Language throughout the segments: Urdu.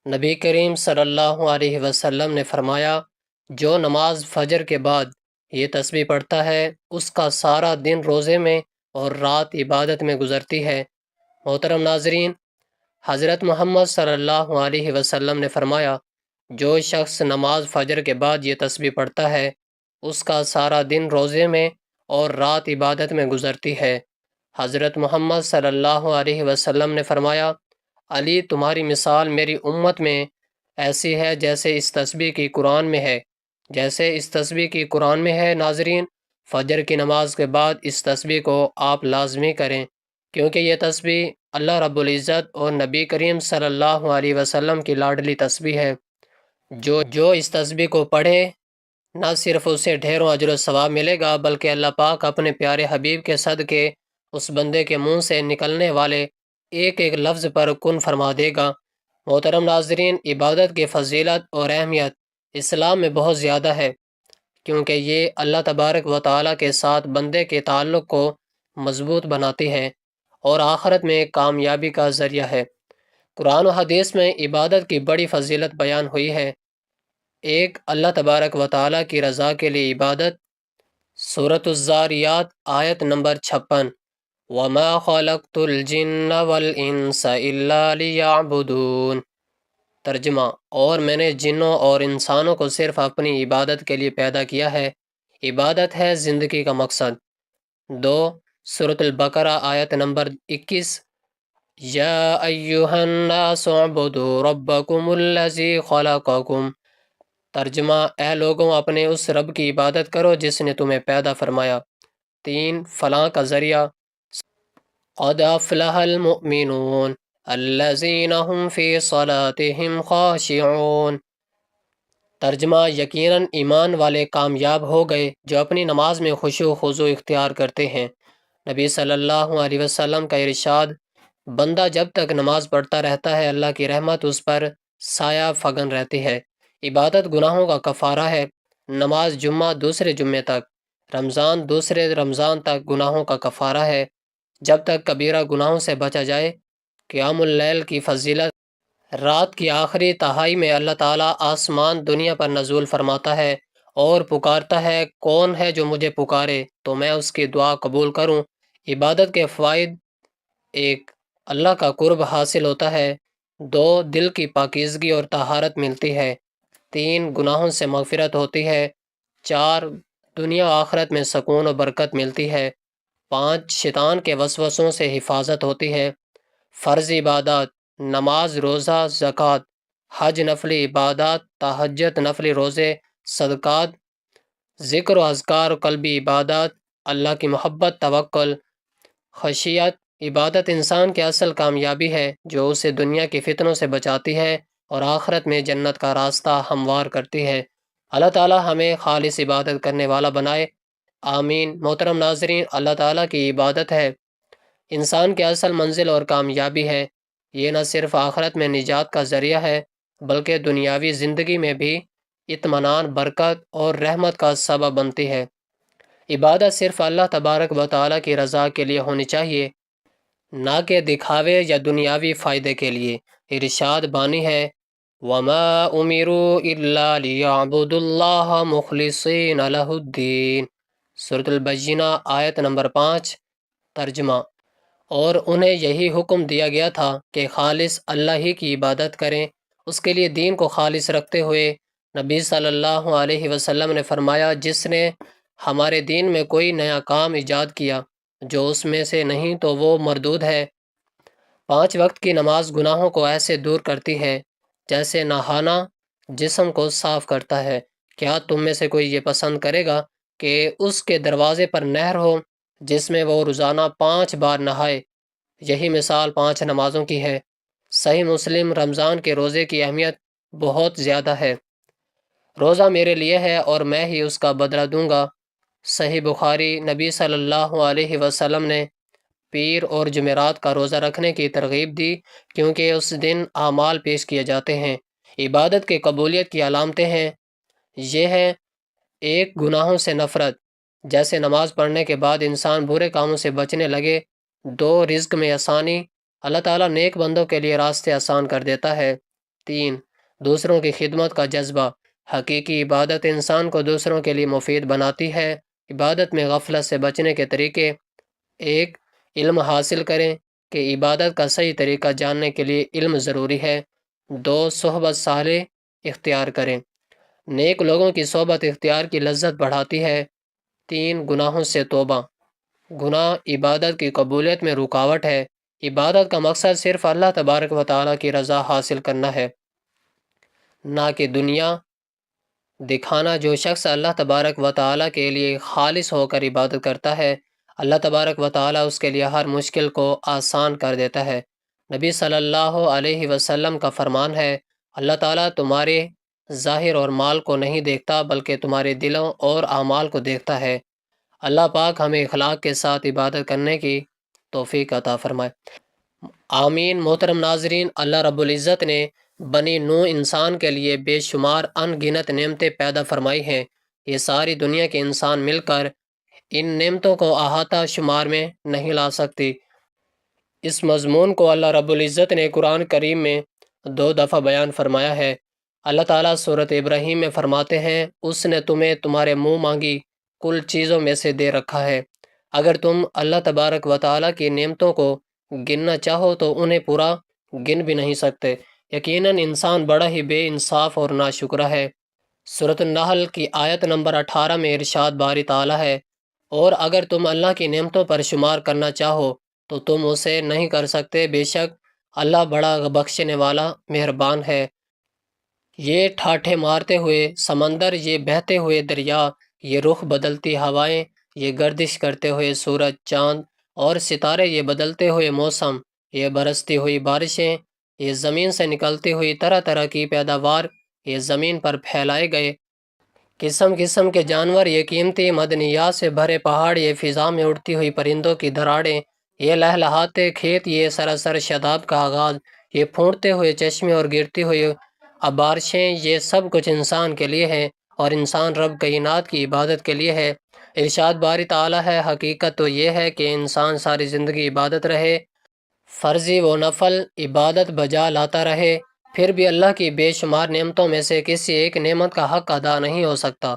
نبی کریم صلی اللہ علیہ وسلم نے فرمایا، جو نماز فجر کے بعد یہ تسبیح پڑھتا ہے اس کا سارا دن روزے میں اور رات عبادت میں گزرتی ہے۔ محترم ناظرین، حضرت محمد صلی اللہ علیہ وسلم نے فرمایا، جو شخص نماز فجر کے بعد یہ تسبیح پڑھتا ہے اس کا سارا دن روزے میں اور رات عبادت میں گزرتی ہے۔ حضرت محمد صلی اللہ علیہ وسلم نے فرمایا، علی تمہاری مثال میری امت میں ایسی ہے جیسے اس تسبیح کی قرآن میں ہے، جیسے اس تسبیح کی قرآن میں ہے۔ ناظرین، فجر کی نماز کے بعد اس تسبیح کو آپ لازمی کریں، کیونکہ یہ تسبیح اللہ رب العزت اور نبی کریم صلی اللہ علیہ وسلم کی لاڈلی تسبیح ہے۔ جو اس تسبیح کو پڑھے نہ صرف اسے ڈھیروں اجر و ثواب ملے گا، بلکہ اللہ پاک اپنے پیارے حبیب کے صدقے اس بندے کے منہ سے نکلنے والے ایک ایک لفظ پر کن فرما دے گا۔ محترم ناظرین، عبادت کی فضیلت اور اہمیت اسلام میں بہت زیادہ ہے، کیونکہ یہ اللہ تبارک و تعالیٰ کے ساتھ بندے کے تعلق کو مضبوط بناتی ہے اور آخرت میں کامیابی کا ذریعہ ہے۔ قرآن و حدیث میں عبادت کی بڑی فضیلت بیان ہوئی ہے۔ ایک، اللہ تبارک و تعالیٰ کی رضا کے لیے عبادت۔ سورۃ الذاریات آیت نمبر 56، وَمَا خَلَقْتُ الْجِنَّ وَالْإِنسَ إِلَّا لِيَعْبُدُونَ۔ ترجمہ، اور میں نے جنوں اور انسانوں کو صرف اپنی عبادت کے لیے پیدا کیا ہے۔ عبادت ہے زندگی کا مقصد۔ دو، سورۃ البقرہ آیت نمبر 21، یا ایہا الناس اعبدوا ربکم الذی خلقکم۔ ترجمہ، اے لوگوں اپنے اس رب کی عبادت کرو جس نے تمہیں پیدا فرمایا۔ تین، فلاح کا ذریعہ۔ قد افلح المؤمنون الذین هم فی صلاتهم خاشعون۔ ترجمہ، یقیناً ایمان والے کامیاب ہو گئے جو اپنی نماز میں خشوع و خضوع اختیار کرتے ہیں۔ نبی صلی اللہ علیہ وسلم کا ارشاد، بندہ جب تک نماز پڑھتا رہتا ہے اللہ کی رحمت اس پر سایہ فگن رہتی ہے۔ عبادت گناہوں کا کفارہ ہے۔ نماز جمعہ دوسرے جمعے تک، رمضان دوسرے رمضان تک گناہوں کا کفارہ ہے، جب تک کبیرہ گناہوں سے بچا جائے۔ قیام اللیل کی فضیلت، رات کی آخری تہائی میں اللہ تعالیٰ آسمان دنیا پر نزول فرماتا ہے اور پکارتا ہے، کون ہے جو مجھے پکارے تو میں اس کی دعا قبول کروں۔ عبادت کے فوائد: ایک، اللہ کا قرب حاصل ہوتا ہے۔ دو، دل کی پاکیزگی اور طہارت ملتی ہے۔ تین، گناہوں سے مغفرت ہوتی ہے۔ چار، دنیا و آخرت میں سکون و برکت ملتی ہے۔ پانچ، شیطان کے وسوسوں سے حفاظت ہوتی ہے۔ فرض عبادات: نماز، روزہ، زکوٰۃ، حج نفلی عبادات، تہجد نفلی روزے، صدقات، ذکر و اذکار و قلبی عبادات، اللہ کی محبت، توکل، خشیت۔ عبادت انسان کی اصل کامیابی ہے جو اسے دنیا کی فتنوں سے بچاتی ہے اور آخرت میں جنت کا راستہ ہموار کرتی ہے۔ اللہ تعالی ہمیں خالص عبادت کرنے والا بنائے، آمین۔ محترم ناظرین، اللہ تعالیٰ کی عبادت ہے انسان کی اصل منزل اور کامیابی ہے۔ یہ نہ صرف آخرت میں نجات کا ذریعہ ہے بلکہ دنیاوی زندگی میں بھی اطمینان، برکت اور رحمت کا سبب بنتی ہے۔ عبادت صرف اللہ تبارک و تعالیٰ کی رضا کے لیے ہونی چاہیے، نہ کہ دکھاوے یا دنیاوی فائدے کے لیے۔ ارشاد بانی ہے، وَمَا أُمِرُوا إِلَّا لِيَعْبُدُوا اللَّهَ مُخْلِصِينَ لَهُ الدِّينَ۔ سورۃ البینہ آیت نمبر 5۔ ترجمہ، اور انہیں یہی حکم دیا گیا تھا کہ خالص اللہ ہی کی عبادت کریں، اس کے لیے دین کو خالص رکھتے ہوئے۔ نبی صلی اللہ علیہ وسلم نے فرمایا، جس نے ہمارے دین میں کوئی نیا کام ایجاد کیا جو اس میں سے نہیں تو وہ مردود ہے۔ 5 وقت کی نماز گناہوں کو ایسے دور کرتی ہے جیسے نہانا جسم کو صاف کرتا ہے۔ کیا تم میں سے کوئی یہ پسند کرے گا کہ اس کے دروازے پر نہر ہو جس میں وہ روزانہ 5 بار نہائے؟ یہی مثال 5 نمازوں کی ہے۔ صحیح مسلم۔ رمضان کے روزے کی اہمیت بہت زیادہ ہے۔ روزہ میرے لیے ہے اور میں ہی اس کا بدلہ دوں گا۔ صحیح بخاری۔ نبی صلی اللہ علیہ وسلم نے پیر اور جمعرات کا روزہ رکھنے کی ترغیب دی کیونکہ اس دن اعمال پیش کیے جاتے ہیں۔ عبادت کی قبولیت کی علامتیں ہیں، یہ ہے: ایک، گناہوں سے نفرت، جیسے نماز پڑھنے کے بعد انسان برے کاموں سے بچنے لگے۔ دو، رزق میں آسانی، اللہ تعالیٰ نیک بندوں کے لیے راستے آسان کر دیتا ہے۔ 3. دوسروں کی خدمت کا جذبہ. حقیقی عبادت انسان کو دوسروں کے لیے مفید بناتی ہے. عبادت میں غفلت سے بچنے کے طریقے: 1. علم حاصل کریں کہ عبادت کا صحیح طریقہ جاننے کے لیے علم ضروری ہے. 2. صحبت صالح اختیار کریں. نیک لوگوں کی صحبت اختیار کی لذت بڑھاتی ہے. 3. گناہوں سے توبہ. گناہ عبادت کی قبولیت میں رکاوٹ ہے. عبادت کا مقصد صرف اللہ تبارک و تعالیٰ کی رضا حاصل کرنا ہے، نہ کہ دنیا دکھانا. جو شخص اللہ تبارک و تعالیٰ کے لیے خالص ہو کر عبادت کرتا ہے، اللہ تبارک و تعالیٰ اس کے لیے ہر مشکل کو آسان کر دیتا ہے. نبی صلی اللہ علیہ وسلم کا فرمان ہے، اللہ تعالیٰ تمہارے ظاہر اور مال کو نہیں دیکھتا بلکہ تمہارے دلوں اور اعمال کو دیکھتا ہے. اللہ پاک ہمیں اخلاق کے ساتھ عبادت کرنے کی توفیق عطا فرمائے. آمین. محترم ناظرین، اللہ رب العزت نے بنی نوع انسان کے لیے بے شمار ان گنت نعمتیں پیدا فرمائی ہیں. یہ ساری دنیا کے انسان مل کر ان نعمتوں کو احاطہ شمار میں نہیں لا سکتی. اس مضمون کو اللہ رب العزت نے قرآن کریم میں 2 دفعہ بیان فرمایا ہے. اللہ تعالیٰ سورۃ ابراہیم میں فرماتے ہیں، اس نے تمہیں تمہارے منہ مانگی کل چیزوں میں سے دے رکھا ہے. اگر تم اللہ تبارک و تعالیٰ کی نعمتوں کو گننا چاہو تو انہیں پورا گن بھی نہیں سکتے. یقیناً انسان بڑا ہی بے انصاف اور ناشکرا ہے. سورۃ النحل کی آیت نمبر 18 میں ارشاد باری تعالیٰ ہے، اور اگر تم اللہ کی نعمتوں پر شمار کرنا چاہو تو تم اسے نہیں کر سکتے، بے شک اللہ بڑا بخشنے والا مہربان ہے. یہ ٹھاٹھے مارتے ہوئے سمندر، یہ بہتے ہوئے دریا، یہ رخ بدلتی ہوائیں، یہ گردش کرتے ہوئے سورج چاند اور ستارے، یہ بدلتے ہوئے موسم، یہ برستی ہوئی بارشیں، یہ زمین سے نکلتی ہوئی طرح طرح کی پیداوار، یہ زمین پر پھیلائے گئے قسم قسم کے جانور، یہ قیمتی معدنیات سے بھرے پہاڑ، یہ فضا میں اڑتی ہوئی پرندوں کی دھڑاڑیں، یہ لہلہاتے کھیت، یہ سراسر شاداب کا آغاز، یہ پھوٹتے ہوئے چشمے اور گرتی ہوئی بارشیں، یہ سب کچھ انسان کے لیے ہے اور انسان رب کائنات کی عبادت کے لیے ہے. ارشاد باری تعالیٰ ہے، حقیقت تو یہ ہے کہ انسان ساری زندگی عبادت رہے، فرضی و نفل عبادت بجا لاتا رہے، پھر بھی اللہ کی بے شمار نعمتوں میں سے کسی ایک نعمت کا حق ادا نہیں ہو سکتا.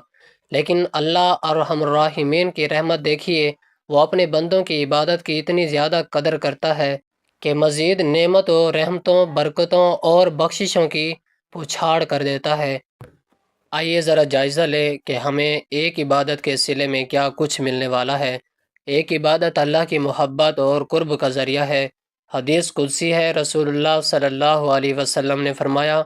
لیکن اللہ ارحم الراحمین کی رحمت دیکھیے، وہ اپنے بندوں کی عبادت کی اتنی زیادہ قدر کرتا ہے کہ مزید نعمت و رحمتوں، برکتوں اور بخششوں کی پچھاڑ کر دیتا ہے. آئیے ذرا جائزہ لیں کہ ہمیں ایک عبادت کے صلے میں کیا کچھ ملنے والا ہے. ایک عبادت اللہ کی محبت اور قرب کا ذریعہ ہے. حدیث قدسی ہے، رسول اللہ صلی اللہ علیہ وسلم نے فرمایا،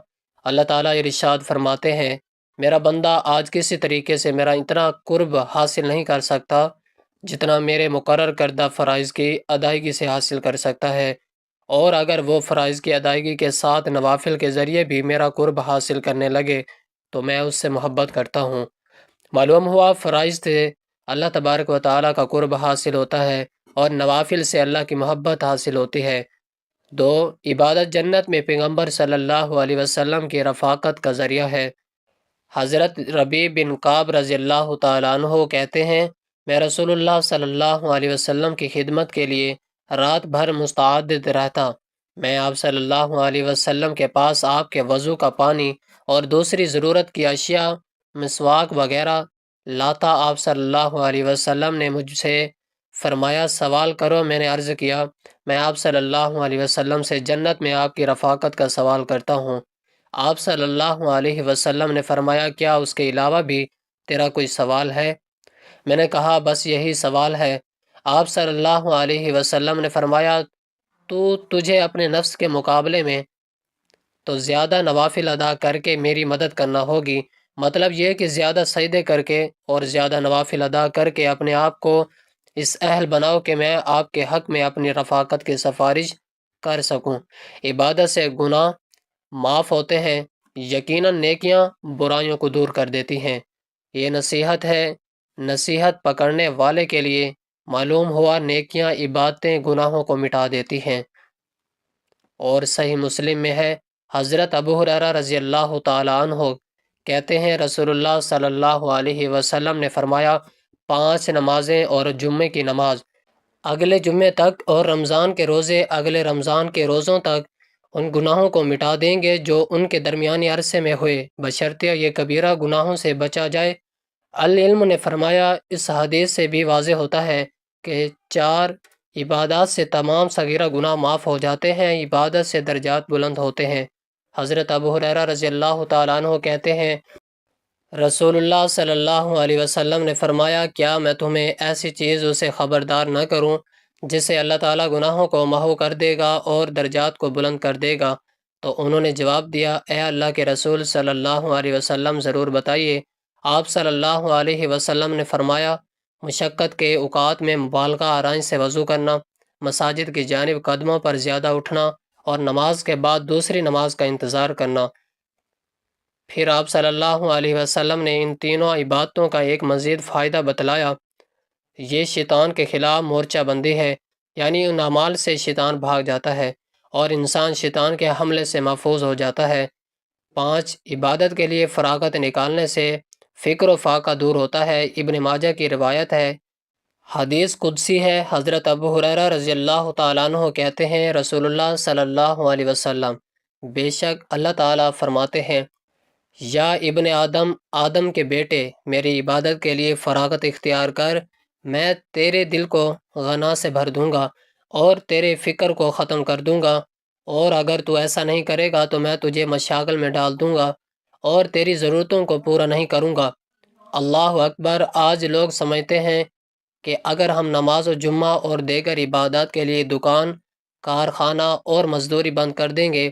اللہ تعالیٰ ارشاد فرماتے ہیں، میرا بندہ آج کسی طریقے سے میرا اتنا قرب حاصل نہیں کر سکتا جتنا میرے مقرر کردہ فرائض کی ادائیگی سے حاصل کر سکتا ہے، اور اگر وہ فرائض کی ادائیگی کے ساتھ نوافل کے ذریعے بھی میرا قرب حاصل کرنے لگے تو میں اس سے محبت کرتا ہوں. معلوم ہوا فرائض سے اللہ تبارک و تعالیٰ کا قرب حاصل ہوتا ہے اور نوافل سے اللہ کی محبت حاصل ہوتی ہے. 2. عبادت جنت میں پیغمبر صلی اللہ علیہ وسلم کی رفاقت کا ذریعہ ہے. حضرت ربیع بن کعب رضی اللہ تعالیٰ عنہ کہتے ہیں، میں رسول اللہ صلی اللہ علیہ وسلم کی خدمت کے لیے رات بھر مستعد رہتا. میں آپ صلی اللہ علیہ وسلم کے پاس آپ کے وضو کا پانی اور دوسری ضرورت کی اشیاء، مسواک وغیرہ لاتا. آپ صلی اللہ علیہ وسلم نے مجھ سے فرمایا، سوال کرو. میں نے عرض کیا، میں آپ صلی اللہ علیہ وسلم سے جنت میں آپ کی رفاقت کا سوال کرتا ہوں. آپ صلی اللہ علیہ وسلم نے فرمایا، کیا اس کے علاوہ بھی تیرا کوئی سوال ہے؟ میں نے کہا، بس یہی سوال ہے. آپ صلی اللہ علیہ وسلم نے فرمایا، تجھے اپنے نفس کے مقابلے میں تو زیادہ نوافل ادا کر کے میری مدد کرنا ہوگی. مطلب یہ کہ زیادہ سجدے کر کے اور زیادہ نوافل ادا کر کے اپنے آپ کو اس اہل بناؤ کہ میں آپ کے حق میں اپنی رفاقت کی سفارش کر سکوں. عبادت سے گناہ معاف ہوتے ہیں. یقیناً نیکیاں برائیوں کو دور کر دیتی ہیں. یہ نصیحت ہے نصیحت پکڑنے والے کے لیے. معلوم ہوا نیکیاں عبادتیں گناہوں کو مٹا دیتی ہیں. اور صحیح مسلم میں ہے، حضرت ابو ہریرہ رضی اللہ تعالیٰ عنہ کہتے ہیں، رسول اللہ صلی اللہ علیہ وسلم نے فرمایا، 5 نمازیں اور جمعے کی نماز اگلے جمعے تک، اور رمضان کے روزے اگلے رمضان کے روزوں تک، ان گناہوں کو مٹا دیں گے جو ان کے درمیانی عرصے میں ہوئے، بشرطیہ یہ کبیرہ گناہوں سے بچا جائے۔ العلم نے فرمایا اس حدیث سے بھی واضح ہوتا ہے کہ 4 عبادات سے تمام صغیرہ گناہ معاف ہو جاتے ہیں، عبادت سے درجات بلند ہوتے ہیں۔ حضرت ابو ہریرہ رضی اللہ تعالیٰ عنہ کہتے ہیں رسول اللہ صلی اللہ علیہ وسلم نے فرمایا کیا میں تمہیں ایسی چیزوں سے خبردار نہ کروں جس سے اللہ تعالیٰ گناہوں کو محو کر دے گا اور درجات کو بلند کر دے گا؟ تو انہوں نے جواب دیا اے اللہ کے رسول صلی اللہ علیہ وسلم ضرور بتائیے۔ آپ صلی اللہ علیہ وسلم نے فرمایا مشقت کے اوقات میں مبالغہ آرائش سے وضو کرنا، مساجد کی جانب قدموں پر زیادہ اٹھنا اور نماز کے بعد دوسری نماز کا انتظار کرنا۔ پھر آپ صلی اللہ علیہ وسلم نے ان تینوں عبادتوں کا ایک مزید فائدہ بتلایا، یہ شیطان کے خلاف مورچہ بندی ہے، یعنی ان اعمال سے شیطان بھاگ جاتا ہے اور انسان شیطان کے حملے سے محفوظ ہو جاتا ہے۔ 5 عبادت کے لیے فراغت نکالنے سے فکر و فاقہ دور ہوتا ہے۔ ابن ماجہ کی روایت ہے، حدیث قدسی ہے، حضرت ابو ہریرہ رضی اللہ تعالیٰ عنہ کہتے ہیں رسول اللہ صلی اللہ علیہ وسلم بے شک اللہ تعالیٰ فرماتے ہیں یا ابن آدم، آدم کے بیٹے میری عبادت کے لیے فراغت اختیار کر، میں تیرے دل کو غنا سے بھر دوں گا اور تیرے فکر کو ختم کر دوں گا، اور اگر تو ایسا نہیں کرے گا تو میں تجھے مشاغل میں ڈال دوں گا اور تیری ضرورتوں کو پورا نہیں کروں گا۔ اللہ اکبر! آج لوگ سمجھتے ہیں کہ اگر ہم نماز و جمعہ اور دیگر عبادات کے لیے دکان، کارخانہ اور مزدوری بند کر دیں گے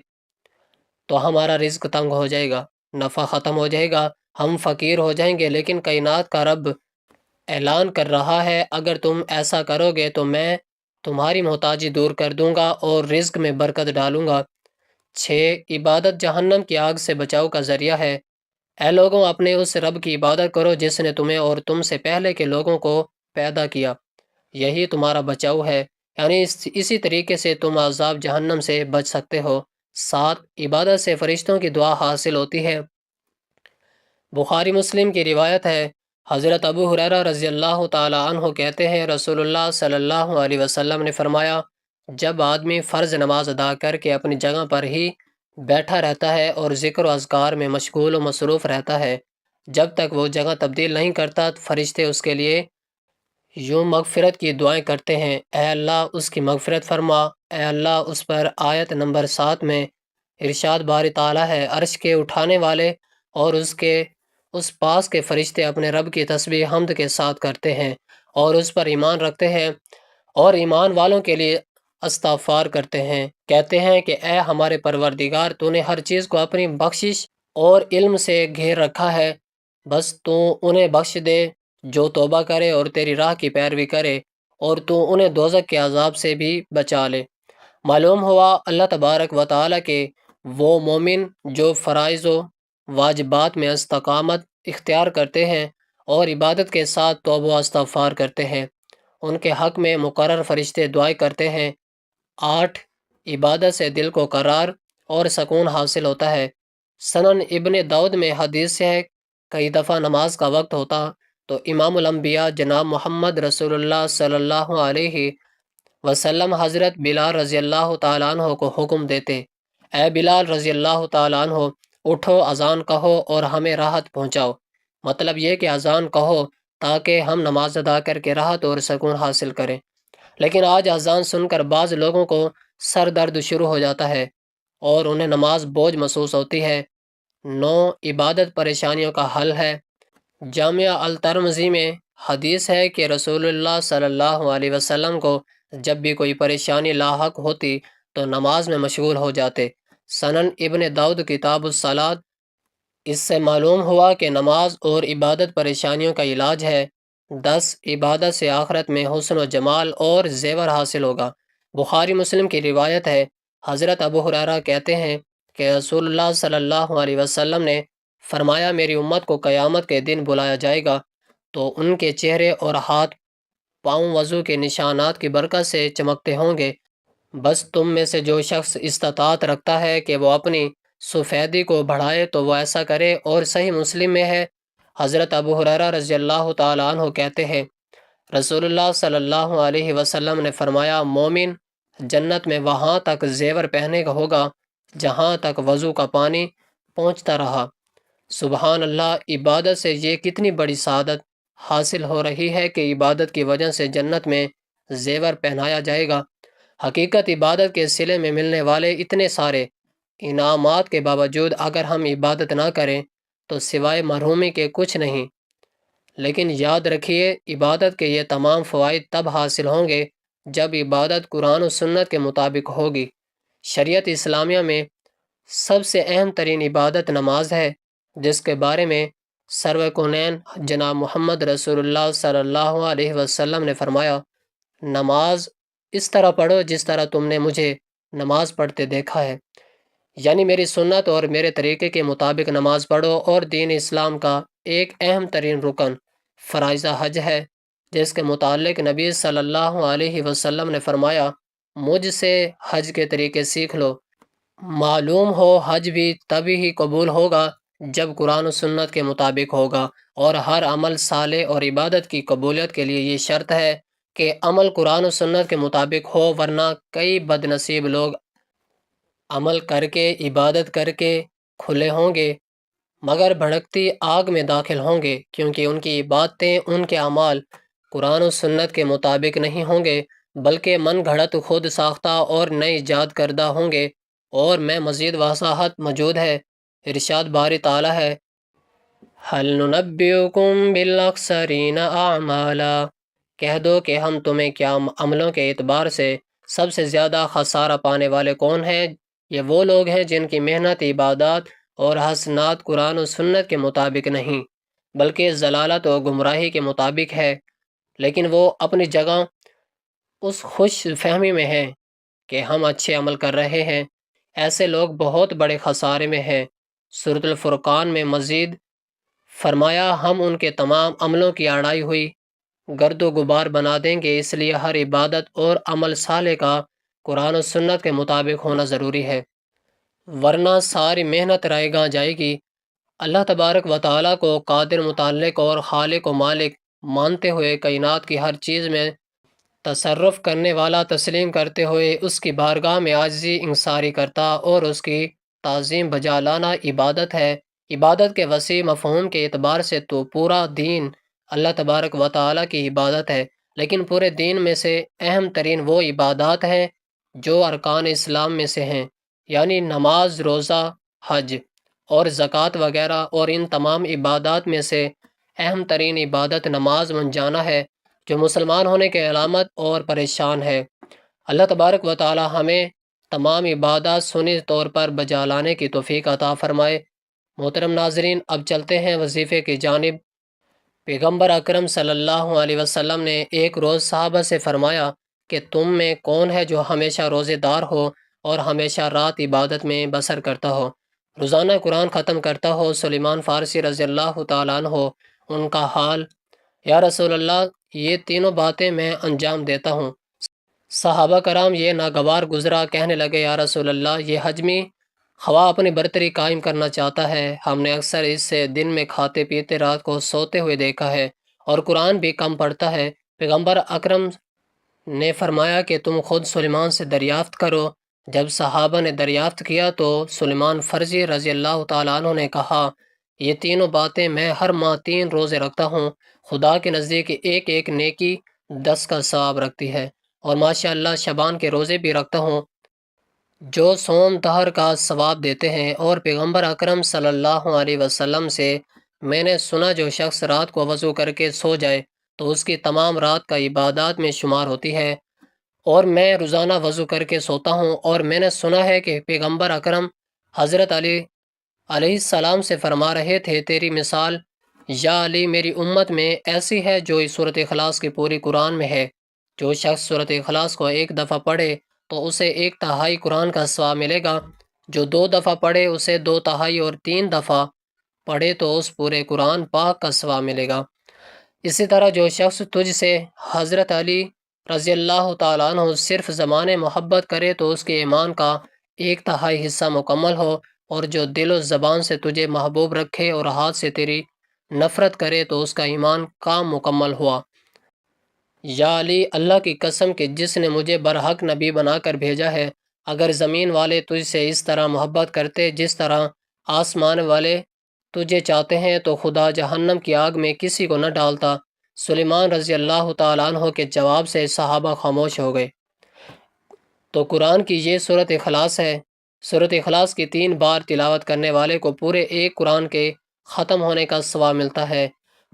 تو ہمارا رزق تنگ ہو جائے گا، نفع ختم ہو جائے گا، ہم فقیر ہو جائیں گے، لیکن کائنات کا رب اعلان کر رہا ہے اگر تم ایسا کرو گے تو میں تمہاری محتاجی دور کر دوں گا اور رزق میں برکت ڈالوں گا۔ 6 عبادت جہنم کی آگ سے بچاؤ کا ذریعہ ہے۔ اے لوگوں اپنے اس رب کی عبادت کرو جس نے تمہیں اور تم سے پہلے کے لوگوں کو پیدا کیا، یہی تمہارا بچاؤ ہے، یعنی اسی طریقے سے تم عذاب جہنم سے بچ سکتے ہو۔ 7 عبادت سے فرشتوں کی دعا حاصل ہوتی ہے۔ بخاری مسلم کی روایت ہے، حضرت ابو ہریرہ رضی اللہ تعالیٰ عنہ کہتے ہیں رسول اللہ صلی اللہ علیہ وسلم نے فرمایا جب آدمی فرض نماز ادا کر کے اپنی جگہ پر ہی بیٹھا رہتا ہے اور ذکر و اذکار میں مشغول و مصروف رہتا ہے جب تک وہ جگہ تبدیل نہیں کرتا، فرشتے اس کے لیے یوں مغفرت کی دعائیں کرتے ہیں، اے اللہ اس کی مغفرت فرما، اے اللہ اس پر۔ آیت نمبر 7 میں ارشاد باری تعالیٰ ہے عرش کے اٹھانے والے اور اس پاس کے فرشتے اپنے رب کی تسبیح حمد کے ساتھ کرتے ہیں اور اس پر ایمان رکھتے ہیں اور ایمان والوں کے لیے استغفار کرتے ہیں، کہتے ہیں کہ اے ہمارے پروردگار تو نے ہر چیز کو اپنی بخشش اور علم سے گھیر رکھا ہے، بس تو انہیں بخش دے جو توبہ کرے اور تیری راہ کی پیروی کرے، اور تو انہیں دوزخ کے عذاب سے بھی بچا لے۔ معلوم ہوا اللہ تبارک و تعالیٰ کے وہ مومن جو فرائض و واجبات میں استقامت اختیار کرتے ہیں اور عبادت کے ساتھ توبہ و استغفار کرتے ہیں، ان کے حق میں مقرر فرشتے دعائیں کرتے ہیں۔ 8 عبادت سے دل کو قرار اور سکون حاصل ہوتا ہے۔ سنن ابن داؤد میں حدیث ہے کئی دفعہ نماز کا وقت ہوتا تو امام الانبیاء جناب محمد رسول اللہ صلی اللہ علیہ وسلم حضرت بلال رضی اللہ تعالیٰ عنہ کو حکم دیتے، اے بلال رضی اللہ تعالیٰ عنہ اٹھو اذان کہو اور ہمیں راحت پہنچاؤ، مطلب یہ کہ اذان کہو تاکہ ہم نماز ادا کر کے راحت اور سکون حاصل کریں۔ لیکن آج اذان سن کر بعض لوگوں کو سر درد شروع ہو جاتا ہے اور انہیں نماز بوجھ محسوس ہوتی ہے۔ 9 عبادت پریشانیوں کا حل ہے۔ جامعہ الترمذی میں حدیث ہے کہ رسول اللہ صلی اللہ علیہ وسلم کو جب بھی کوئی پریشانی لاحق ہوتی تو نماز میں مشغول ہو جاتے۔ سنن ابن داؤد کتاب الصلاۃ۔ اس سے معلوم ہوا کہ نماز اور عبادت پریشانیوں کا علاج ہے۔ 10 عبادت سے آخرت میں حسن و جمال اور زیور حاصل ہوگا۔ بخاری مسلم کی روایت ہے، حضرت ابو ہریرہ کہتے ہیں کہ رسول اللہ صلی اللہ علیہ وسلم نے فرمایا میری امت کو قیامت کے دن بلایا جائے گا تو ان کے چہرے اور ہاتھ پاؤں وضو کے نشانات کی برکت سے چمکتے ہوں گے، بس تم میں سے جو شخص استطاعت رکھتا ہے کہ وہ اپنی سفیدی کو بڑھائے تو وہ ایسا کرے۔ اور صحیح مسلم میں ہے، حضرت ابو ہریرہ رضی اللہ تعالیٰ عنہ کہتے ہیں رسول اللہ صلی اللہ علیہ وسلم نے فرمایا مومن جنت میں وہاں تک زیور پہنے گا ہوگا جہاں تک وضو کا پانی پہنچتا رہا۔ سبحان اللہ، عبادت سے یہ کتنی بڑی سعادت حاصل ہو رہی ہے کہ عبادت کی وجہ سے جنت میں زیور پہنایا جائے گا۔ حقیقت عبادت کے صلے میں ملنے والے اتنے سارے انعامات کے باوجود اگر ہم عبادت نہ کریں تو سوائے محرومی کے کچھ نہیں۔ لیکن یاد رکھیے، عبادت کے یہ تمام فوائد تب حاصل ہوں گے جب عبادت قرآن و سنت کے مطابق ہوگی۔ شریعت اسلامیہ میں سب سے اہم ترین عبادت نماز ہے، جس کے بارے میں سرور کونین جناب محمد رسول اللہ صلی اللہ علیہ وسلم نے فرمایا، نماز اس طرح پڑھو جس طرح تم نے مجھے نماز پڑھتے دیکھا ہے، یعنی میری سنت اور میرے طریقے کے مطابق نماز پڑھو۔ اور دین اسلام کا ایک اہم ترین رکن فرائض حج ہے، جس کے متعلق نبی صلی اللہ علیہ وسلم نے فرمایا، مجھ سے حج کے طریقے سیکھ لو۔ معلوم ہو حج بھی تبھی ہی قبول ہوگا جب قرآن و سنت کے مطابق ہوگا، اور ہر عمل صالح اور عبادت کی قبولیت کے لیے یہ شرط ہے کہ عمل قرآن و سنت کے مطابق ہو، ورنہ کئی بد نصیب لوگ عمل کر کے عبادت کر کے کھلے ہوں گے مگر بھڑکتی آگ میں داخل ہوں گے، کیونکہ ان کی عبادتیں، ان کے اعمال قرآن و سنت کے مطابق نہیں ہوں گے، بلکہ من گھڑت، خود ساختہ اور نئے ایجاد کردہ ہوں گے۔ اور میں مزید وضاحت موجود ہے، ارشاد باری تعالیٰ ہے، هل ننبئکم بالاخسرین اعمالا، کہہ دو کہ ہم تمہیں کیا عملوں کے اعتبار سے سب سے زیادہ خسارہ پانے والے کون ہیں؟ یہ وہ لوگ ہیں جن کی محنت، عبادات اور حسنات قرآن و سنت کے مطابق نہیں، بلکہ ضلالت و گمراہی کے مطابق ہے، لیکن وہ اپنی جگہ اس خوش فہمی میں ہیں کہ ہم اچھے عمل کر رہے ہیں۔ ایسے لوگ بہت بڑے خسارے میں ہیں۔ سورۃ الفرقان میں مزید فرمایا، ہم ان کے تمام عملوں کی اڑائی ہوئی گرد و غبار بنا دیں گے، اس لیے ہر عبادت اور عمل صالح کا قرآن و سنت کے مطابق ہونا ضروری ہے، ورنہ ساری محنت رائے گاں جائے گی۔ اللہ تبارک و تعالیٰ کو قادر، متعلق اور خالق و مالک مانتے ہوئے کائنات کی ہر چیز میں تصرف کرنے والا تسلیم کرتے ہوئے اس کی بارگاہ میں عاجزی انکساری کرتا اور اس کی تعظیم بجا لانا عبادت ہے۔ عبادت کے وسیع مفہوم کے اعتبار سے تو پورا دین اللہ تبارک و تعالیٰ کی عبادت ہے، لیکن پورے دین میں سے اہم ترین وہ عبادات ہیں جو ارکان اسلام میں سے ہیں، یعنی نماز، روزہ، حج اور زکوٰۃ وغیرہ، اور ان تمام عبادات میں سے اہم ترین عبادت نماز منجانا ہے، جو مسلمان ہونے کی علامت اور پریشان ہے۔ اللہ تبارک و تعالی ہمیں تمام عبادات سنی طور پر بجا لانے کی توفیق عطا فرمائے۔ محترم ناظرین، اب چلتے ہیں وظیفے کی جانب۔ پیغمبر اکرم صلی اللہ علیہ وسلم نے ایک روز صحابہ سے فرمایا کہ تم میں کون ہے جو ہمیشہ روزے دار ہو اور ہمیشہ رات عبادت میں بسر کرتا ہو، روزانہ قرآن ختم کرتا ہو؟ سلیمان فارسی رضی اللہ تعالیٰ عنہ ان کا حال، یا رسول اللہ، یہ تینوں باتیں میں انجام دیتا ہوں۔ صحابہ کرام یہ ناگوار گزرا، کہنے لگے، یا رسول اللہ، یہ حجمی خواہ اپنی برتری قائم کرنا چاہتا ہے، ہم نے اکثر اس سے دن میں کھاتے پیتے رات کو سوتے ہوئے دیکھا ہے، اور قرآن بھی کم پڑھتا ہے۔ پیغمبر اکرم نے فرمایا کہ تم خود سلیمان سے دریافت کرو۔ جب صحابہ نے دریافت کیا تو سلیمان فرزی رضی اللہ تعالیٰ عنہ نے کہا، یہ تینوں باتیں میں ہر ماہ 3 روزے رکھتا ہوں، خدا کے نزدیک ایک ایک نیکی 10 کا ثواب رکھتی ہے، اور ماشاء اللہ شعبان کے روزے بھی رکھتا ہوں جو سوم دہر کا ثواب دیتے ہیں۔ اور پیغمبر اکرم صلی اللہ علیہ وسلم سے میں نے سنا، جو شخص رات کو وضو کر کے سو جائے تو اس کی تمام رات کا عبادات میں شمار ہوتی ہے، اور میں روزانہ وضو کر کے سوتا ہوں۔ اور میں نے سنا ہے کہ پیغمبر اکرم حضرت علی علیہ السلام سے فرما رہے تھے، تیری مثال یا علی میری امت میں ایسی ہے جو اس صورت اخلاص کی پوری قرآن میں ہے۔ جو شخص صورت اخلاص کو 1 دفعہ پڑھے تو اسے 1/3 قرآن کا ثواب ملے گا، جو 2 دفعہ پڑھے اسے 2/3، اور 3 دفعہ پڑھے تو اس پورے قرآن پاک کا ثواب ملے گا۔ اسی طرح جو شخص تجھ سے حضرت علی رضی اللہ تعالیٰ عنہ صرف زبان محبت کرے تو اس کے ایمان کا 1/3 حصہ مکمل ہو، اور جو دل و زبان سے تجھے محبوب رکھے اور ہاتھ سے تیری نفرت کرے تو اس کا ایمان کام مکمل ہوا۔ یا علی، اللہ کی قسم کہ جس نے مجھے برحق نبی بنا کر بھیجا ہے، اگر زمین والے تجھ سے اس طرح محبت کرتے جس طرح آسمان والے تجھے چاہتے ہیں تو خدا جہنم کی آگ میں کسی کو نہ ڈالتا۔ سلیمان رضی اللہ تعالیٰ عنہ کے جواب سے صحابہ خاموش ہو گئے۔ تو قرآن کی یہ سورۃ اخلاص ہے۔ سورۃ اخلاص کی 3 بار تلاوت کرنے والے کو پورے ایک قرآن کے ختم ہونے کا ثواب ملتا ہے۔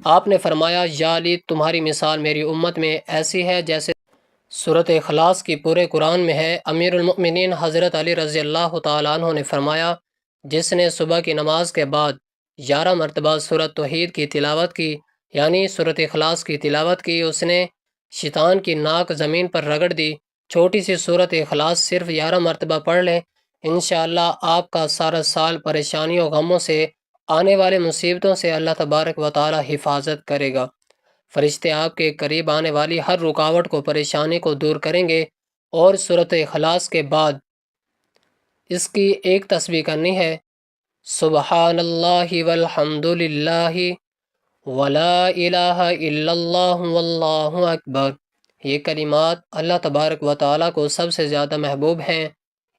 آپ نے فرمایا، یا علی، تمہاری مثال میری امت میں ایسی ہے جیسے سورۃ اخلاص کی پورے قرآن میں ہے۔ امیر المؤمنین حضرت علی رضی اللہ تعالیٰ عنہ نے فرمایا، جس نے صبح کی نماز کے بعد 11 مرتبہ سورۃ توحید کی تلاوت کی، یعنی سورۃ اخلاص کی تلاوت کی، اس نے شیطان کی ناک زمین پر رگڑ دی۔ چھوٹی سی سورۃ اخلاص صرف 11 مرتبہ پڑھ لیں، انشاءاللہ آپ کا سارا سال پریشانیوں غموں سے، آنے والے مصیبتوں سے اللہ تبارک و تعالی حفاظت کرے گا۔ فرشتے آپ کے قریب آنے والی ہر رکاوٹ کو، پریشانی کو دور کریں گے۔ اور سورۃ اخلاص کے بعد اس کی ایک تسبیح کرنی ہے، سبحان اللہ والحمد للہ ولا الہ الا اللہ واللہ اکبر۔ یہ کلمات اللہ تبارک و تعالیٰ کو سب سے زیادہ محبوب ہیں۔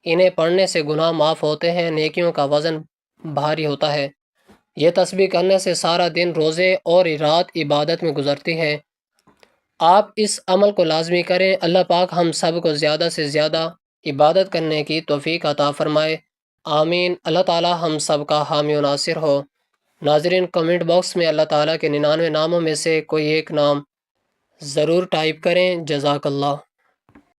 انہیں پڑھنے سے گناہ معاف ہوتے ہیں، نیکیوں کا وزن بھاری ہوتا ہے۔ یہ تسبیح کرنے سے سارا دن روزے اور رات عبادت میں گزرتی ہے۔ آپ اس عمل کو لازمی کریں۔ اللہ پاک ہم سب کو زیادہ سے زیادہ عبادت کرنے کی توفیق عطا فرمائے، آمین۔ اللہ تعالیٰ ہم سب کا حامی و ناصر ہو۔ ناظرین، کمنٹ باکس میں اللہ تعالیٰ کے 99 ناموں میں سے کوئی ایک نام ضرور ٹائپ کریں۔ جزاک اللہ۔